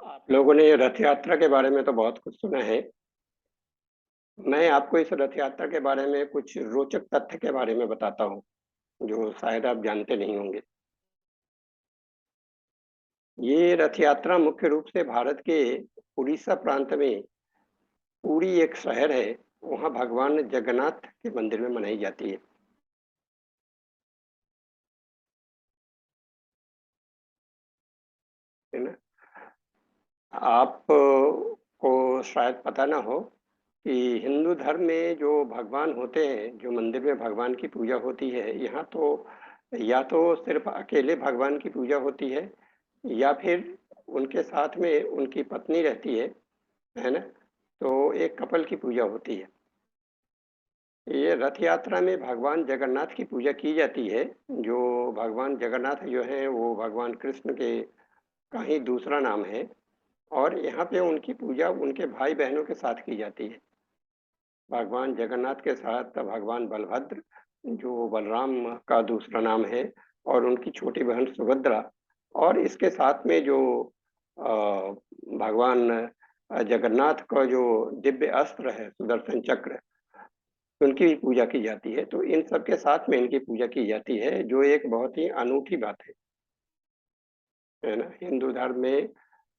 आप लोगों ने रथ यात्रा के बारे में तो बहुत कुछ सुना है। मैं आपको इस रथ यात्रा के बारे में कुछ रोचक तथ्य के बारे में बताता हूँ, जो शायद आप जानते नहीं होंगे। ये रथ यात्रा मुख्य रूप से भारत के उड़ीसा प्रांत में पुरी एक शहर है, वहाँ भगवान जगन्नाथ के मंदिर में मनाई जाती है ना? आप को शायद पता ना हो कि हिंदू धर्म में जो भगवान होते हैं, जो मंदिर में भगवान की पूजा होती है, यहाँ तो या तो सिर्फ अकेले भगवान की पूजा होती है या फिर उनके साथ में उनकी पत्नी रहती है ना? तो एक कपल की पूजा होती है। ये रथ यात्रा में भगवान जगन्नाथ की पूजा की जाती है। जो भगवान जगन्नाथ जो है वो भगवान कृष्ण के का ही दूसरा नाम है और यहाँ पे उनकी पूजा उनके भाई बहनों के साथ की जाती है। भगवान जगन्नाथ के साथ भगवान बलभद्र, जो बलराम का दूसरा नाम है, और उनकी छोटी बहन सुभद्रा, और इसके साथ में जो भगवान जगन्नाथ का जो दिव्य अस्त्र है सुदर्शन चक्र, उनकी भी पूजा की जाती है। तो इन सब के साथ में इनकी पूजा की जाती है, जो एक बहुत ही अनूठी बात है ना? हिंदू धर्म में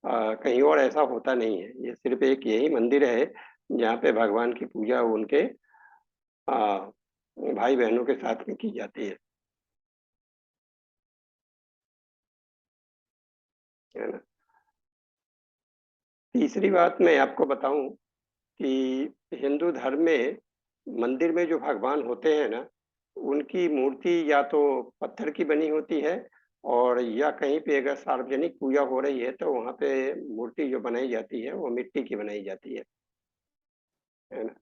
कहीं और ऐसा होता नहीं है। ये सिर्फ एक यही मंदिर है जहाँ पे भगवान की पूजा उनके भाई बहनों के साथ में की जाती है ना? तीसरी बात मैं आपको बताऊं कि हिंदू धर्म में मंदिर में जो भगवान होते हैं ना, उनकी मूर्ति या तो पत्थर की बनी होती है, और या कहीं पे अगर सार्वजनिक पूजा हो रही है तो वहां पे मूर्ति जो बनाई जाती है वो मिट्टी की बनाई जाती है ना?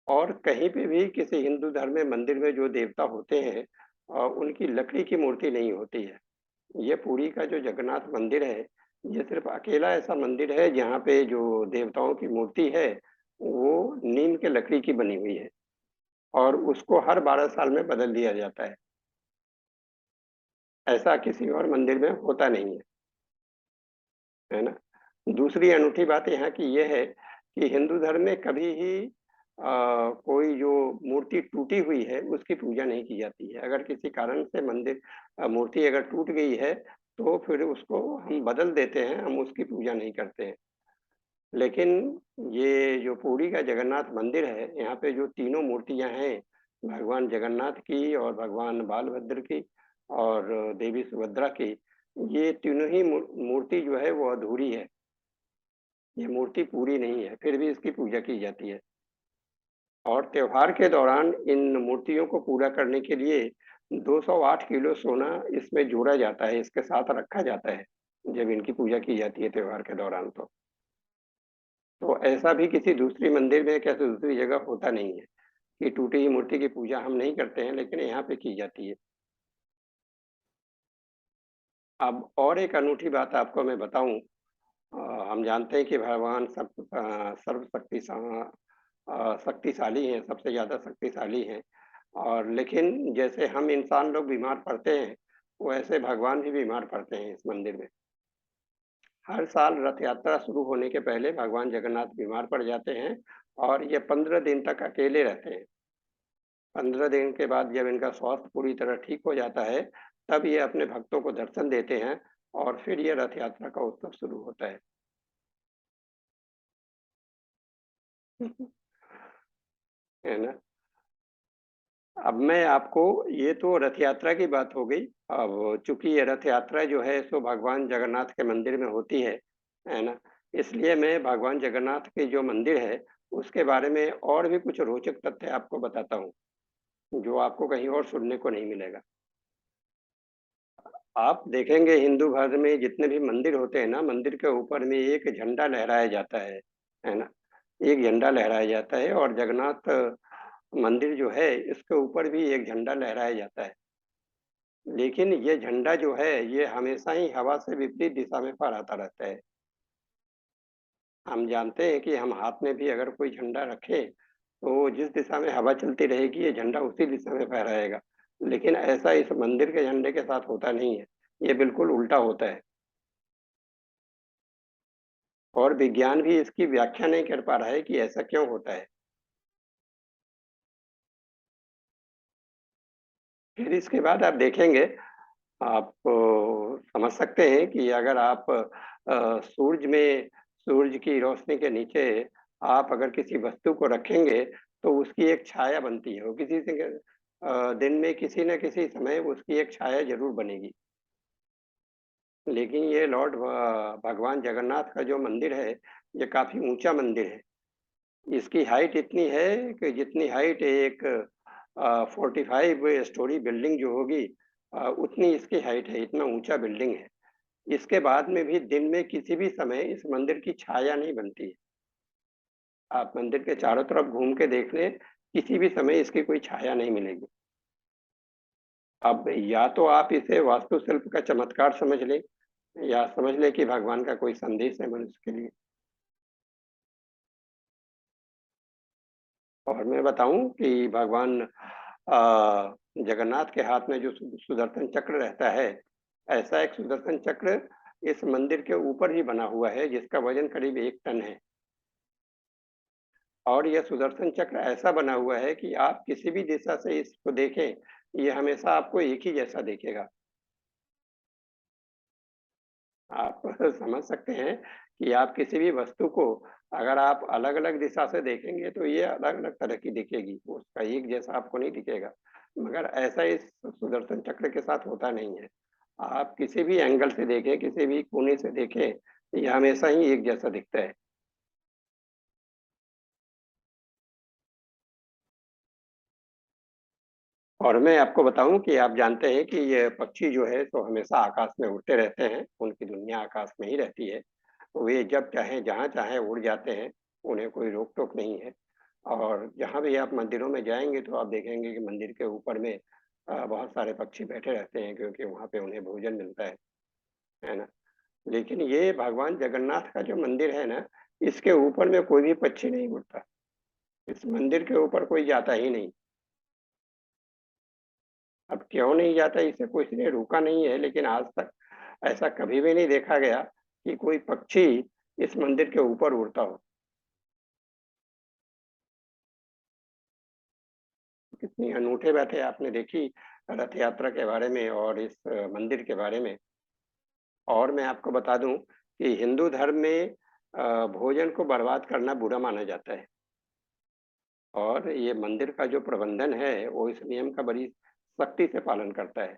और कहीं पे भी किसी हिंदू धर्म में मंदिर में जो देवता होते हैं, उनकी लकड़ी की मूर्ति नहीं होती है। ये पुरी का जो जगन्नाथ मंदिर है, ये सिर्फ अकेला ऐसा मंदिर है जहाँ पे जो देवताओं की मूर्ति है वो नीम के लकड़ी की बनी हुई है, और उसको हर 12 साल में बदल दिया जाता है। ऐसा किसी और मंदिर में होता नहीं है ना? दूसरी अनूठी बात यहाँ की ये है कि हिंदू धर्म में कभी ही कोई जो मूर्ति टूटी हुई है उसकी पूजा नहीं की जाती है। अगर किसी कारण से मूर्ति अगर टूट गई है तो फिर उसको हम बदल देते हैं, हम उसकी पूजा नहीं करते हैं। लेकिन ये जो पुरी का जगन्नाथ मंदिर है, यहाँ पे जो तीनों मूर्तियां हैं, भगवान जगन्नाथ की और भगवान बालभद्र की और देवी सुभद्रा की, ये तीनों ही मूर्ति जो है वो अधूरी है। ये मूर्ति पूरी नहीं है, फिर भी इसकी पूजा की जाती है। और त्योहार के दौरान इन मूर्तियों को पूरा करने के लिए 208 किलो सोना इसमें जोड़ा जाता है, इसके साथ रखा जाता है जब इनकी पूजा की जाती है त्योहार के दौरान। तो ऐसा भी किसी दूसरी मंदिर में, कैसे दूसरी जगह होता नहीं है कि टूटी हुई मूर्ति की पूजा हम नहीं करते हैं, लेकिन यहाँ पे की जाती है। अब और एक अनूठी बात आपको मैं बताऊं। हम जानते हैं कि भगवान शक्तिशाली हैं, सबसे ज्यादा शक्तिशाली हैं। और लेकिन जैसे हम इंसान लोग बीमार पड़ते हैं, वैसे भगवान भी बीमार पड़ते हैं इस मंदिर में। हर साल रथ यात्रा शुरू होने के पहले भगवान जगन्नाथ बीमार पड़ जाते हैं, और ये 15 दिन तक अकेले रहते हैं। 15 दिन के बाद जब इनका स्वास्थ्य पूरी तरह ठीक हो जाता है, तब ये अपने भक्तों को दर्शन देते हैं, और फिर ये रथ यात्रा का उत्सव शुरू होता है। है ना? अब मैं आपको, ये तो रथ यात्रा की बात हो गई। अब चूंकि ये रथ यात्रा जो है सो भगवान जगन्नाथ के मंदिर में होती है ना? इसलिए मैं भगवान जगन्नाथ के जो मंदिर है उसके बारे में और भी कुछ रोचक तथ्य आपको बताता हूँ, जो आपको कहीं और सुनने को नहीं मिलेगा। आप देखेंगे हिंदू धर्म में जितने भी मंदिर होते हैं ना, मंदिर के ऊपर में एक झंडा लहराया जाता है ना? एक झंडा लहराया जाता है, और जगन्नाथ मंदिर जो है इसके ऊपर भी एक झंडा लहराया जाता है। लेकिन ये झंडा जो है ये हमेशा ही हवा से विपरीत दिशा में फहराता रहता है। हम जानते हैं कि हम हाथ में भी अगर कोई झंडा रखें तो जिस दिशा में हवा चलती रहेगी ये झंडा उसी दिशा में फहराएगा। लेकिन ऐसा इस मंदिर के झंडे के साथ होता नहीं है, ये बिल्कुल उल्टा होता है। और विज्ञान भी इसकी व्याख्या नहीं कर पा रहा है कि ऐसा क्यों होता है। फिर इसके बाद आप देखेंगे, आप समझ सकते हैं कि अगर आप सूरज की रोशनी के नीचे आप अगर किसी वस्तु को रखेंगे तो उसकी एक छाया बनती है, वो किसी से दिन में किसी न किसी समय उसकी एक छाया जरूर बनेगी। लेकिन ये भगवान जगन्नाथ का जो मंदिर है, ये काफी ऊंचा मंदिर है। इसकी हाइट इतनी है कि जितनी हाइट एक 45 स्टोरी बिल्डिंग जो होगी, उतनी इसकी हाइट है, इतना ऊंचा बिल्डिंग है। इसके बाद में भी दिन में किसी भी समय इस मंदिर की छाया नहीं बनती है। आप मंदिर के चारों तरफ घूम के देख लें, किसी भी समय इसकी कोई छाया नहीं मिलेगी। अब या तो आप इसे वास्तुशिल्प का चमत्कार समझ लें, या समझ लें कि भगवान का कोई संदेश है मनुष्य के लिए। और मैं बताऊं कि भगवान जगन्नाथ के हाथ में जो सुदर्शन चक्र रहता है, ऐसा एक सुदर्शन चक्र इस मंदिर के ऊपर ही बना हुआ है, जिसका वजन करीब 1 टन है। और यह सुदर्शन चक्र ऐसा बना हुआ है कि आप किसी भी दिशा से इसको देखें, ये हमेशा आपको एक ही जैसा दिखेगा। आप समझ सकते हैं कि आप किसी भी वस्तु को अगर आप अलग अलग दिशा से देखेंगे तो ये अलग अलग तरह की दिखेगी, उसका एक जैसा आपको नहीं दिखेगा। मगर ऐसा इस सुदर्शन चक्र के साथ होता नहीं है। आप किसी भी एंगल से देखें, किसी भी कोने से देखें, ये हमेशा ही एक जैसा दिखता है। और मैं आपको बताऊं कि आप जानते हैं कि ये पक्षी जो है तो हमेशा आकाश में उड़ते रहते हैं, उनकी दुनिया आकाश में ही रहती है। वे जब चाहें जहाँ चाहें उड़ जाते हैं, उन्हें कोई रोक टोक नहीं है। और जहाँ भी आप मंदिरों में जाएंगे तो आप देखेंगे कि मंदिर के ऊपर में बहुत सारे पक्षी बैठे रहते हैं, क्योंकि वहाँ पे उन्हें भोजन मिलता है ना। लेकिन ये भगवान जगन्नाथ का जो मंदिर है ना, इसके ऊपर में कोई भी पक्षी नहीं उड़ता। इस मंदिर के ऊपर कोई जाता ही नहीं। अब क्यों नहीं जाता, इसे किसी ने रोका नहीं है, लेकिन आज तक ऐसा कभी भी नहीं देखा गया कि कोई पक्षी इस मंदिर के ऊपर उड़ता हो। कितनी अनूठे बातें आपने देखी रथ यात्रा के बारे में और इस मंदिर के बारे में। और मैं आपको बता दूं कि हिंदू धर्म में भोजन को बर्बाद करना बुरा माना जाता है। और ये मंदिर का जो प्रबंधन है वो इस नियम का बड़ी सख्ती से पालन करता है।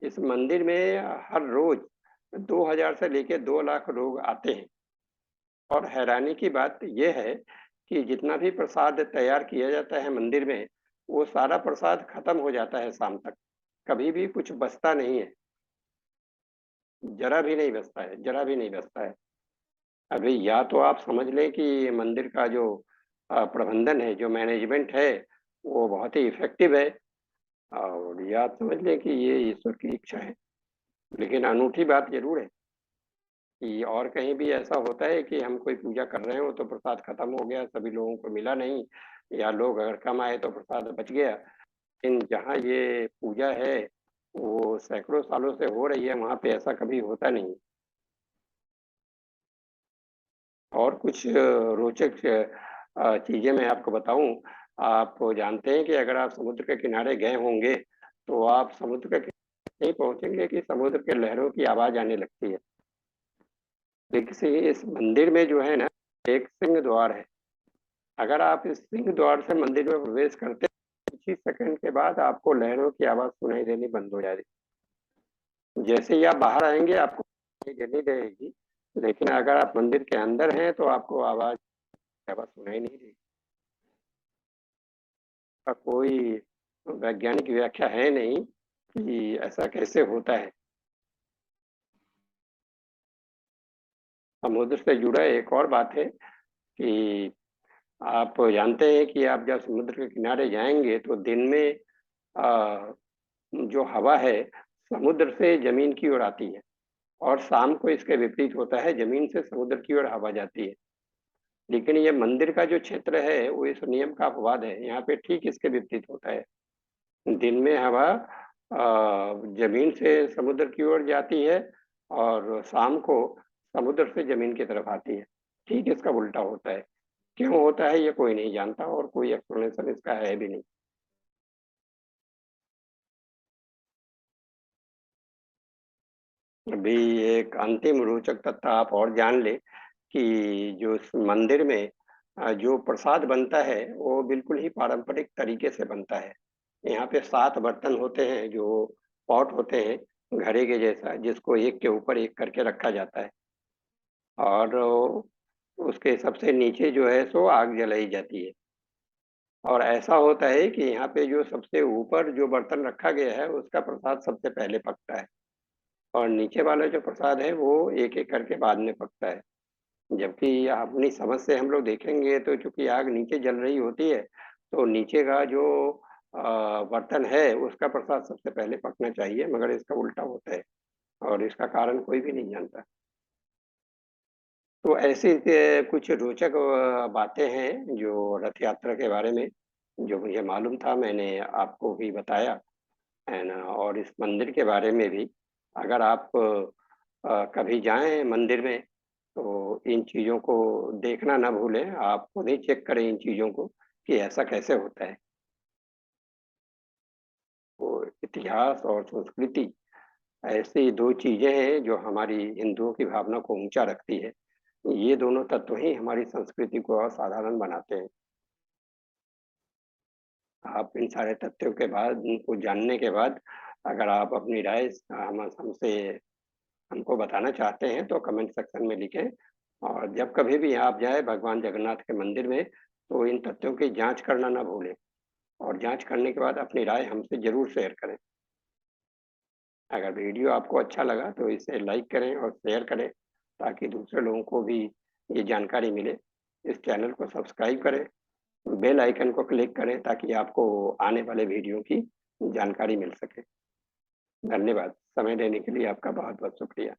इस मंदिर में हर रोज 2000 से लेकर 2 लाख लोग आते हैं। और हैरानी की बात यह है कि जितना भी प्रसाद तैयार किया जाता है मंदिर में, वो सारा प्रसाद खत्म हो जाता है शाम तक। कभी भी कुछ बचता नहीं है, जरा भी नहीं बचता है, जरा भी नहीं बचता है। अभी या तो आप समझ लें कि मंदिर का जो प्रबंधन है, जो मैनेजमेंट है, वो बहुत ही इफेक्टिव है, और या आप समझ लें कि ये ईश्वर की इच्छा है। लेकिन अनूठी बात जरूर है कि और कहीं भी ऐसा होता है कि हम कोई पूजा कर रहे हो तो प्रसाद खत्म हो गया, सभी लोगों को मिला नहीं, या लोग अगर कम आए तो प्रसाद बच गया। लेकिन जहाँ ये पूजा है वो सैकड़ों सालों से हो रही है, वहाँ पे ऐसा कभी होता नहीं। और कुछ रोचक चीजें मैं आपको बताऊं। आप जानते हैं कि अगर आप समुद्र के किनारे गए होंगे तो आप समुद्र के किनारे नहीं पहुंचेंगे कि समुद्र के लहरों की आवाज आने लगती है। देखिए इस मंदिर में जो है ना, एक सिंह द्वार है। अगर आप इस सिंह द्वार से मंदिर में प्रवेश करते हैं, कुछ ही सेकंड के बाद आपको लहरों की आवाज सुनाई देनी बंद हो जाएगी। जैसे ही आप बाहर आएंगे आपको सुनाई देनी रहेगी, लेकिन अगर आप मंदिर के अंदर हैं तो आपको आवाज सुनाई नहीं देगी। का कोई वैज्ञानिक व्याख्या है नहीं कि ऐसा कैसे होता है। समुद्र से जुड़ा एक और बात है कि आप जानते हैं कि आप जब समुद्र के किनारे जाएंगे तो दिन में आ, जो हवा है समुद्र से जमीन की ओर आती है, और शाम को इसके विपरीत होता है, जमीन से समुद्र की ओर हवा जाती है। लेकिन ये मंदिर का जो क्षेत्र है वो इस नियम का अपवाद है, यहाँ पे ठीक इसके विपरीत होता है। दिन में हवा जमीन से समुद्र की ओर जाती है, और शाम को समुद्र से जमीन की तरफ आती है। ठीक इसका उल्टा होता है। क्यों होता है ये कोई नहीं जानता और कोई एक्सप्लेनेशन इसका है भी नहीं। अभी एक अंतिम रोचक तथ्य आप और जान ले कि जो इस मंदिर में जो प्रसाद बनता है वो बिल्कुल ही पारंपरिक तरीके से बनता है। यहाँ पे 7 बर्तन होते हैं जो पॉट होते हैं घड़े के जैसा, जिसको एक के ऊपर एक करके रखा जाता है और उसके सबसे नीचे जो है सो आग जलाई जाती है। और ऐसा होता है कि यहाँ पे जो सबसे ऊपर जो बर्तन रखा गया है उसका प्रसाद सबसे पहले पकता है और नीचे वाला जो प्रसाद है वो एक-एक करके बाद में पकता है। जबकि अपनी समझ से हम लोग देखेंगे तो चूँकि आग नीचे जल रही होती है, तो नीचे का जो बर्तन है उसका प्रसाद सबसे पहले पकना चाहिए, मगर इसका उल्टा होता है और इसका कारण कोई भी नहीं जानता। तो ऐसी कुछ रोचक बातें हैं जो रथ यात्रा के बारे में, जो मुझे मालूम था मैंने आपको भी बताया, है ना? और इस मंदिर के बारे में भी अगर आप कभी जाएँ मंदिर में, तो इन चीज़ों को देखना ना भूलें। आप खुद ही चेक करें इन चीज़ों को कि ऐसा कैसे होता है। तो इतिहास और संस्कृति ऐसी 2 चीज़ें हैं जो हमारी हिंदुओं की भावना को ऊँचा रखती है। ये दोनों तत्व ही हमारी संस्कृति को असाधारण बनाते हैं। आप इन सारे तथ्यों के बाद इनको जानने के बाद अगर आप अपनी राय हम हमसे हमको बताना चाहते हैं तो कमेंट सेक्शन में लिखें और जब कभी भी आप जाएँ भगवान जगन्नाथ के मंदिर में, तो इन तथ्यों की जाँच करना ना भूलें और जाँच करने के बाद अपनी राय हमसे ज़रूर शेयर करें। अगर वीडियो आपको अच्छा लगा तो इसे लाइक करें और शेयर करें ताकि दूसरे लोगों को भी ये जानकारी मिले। इस चैनल को सब्सक्राइब करें, बेल आइकन को क्लिक करें ताकि आपको आने वाले वीडियो की जानकारी मिल सके। धन्यवाद। समय देने के लिए आपका बहुत-बहुत शुक्रिया।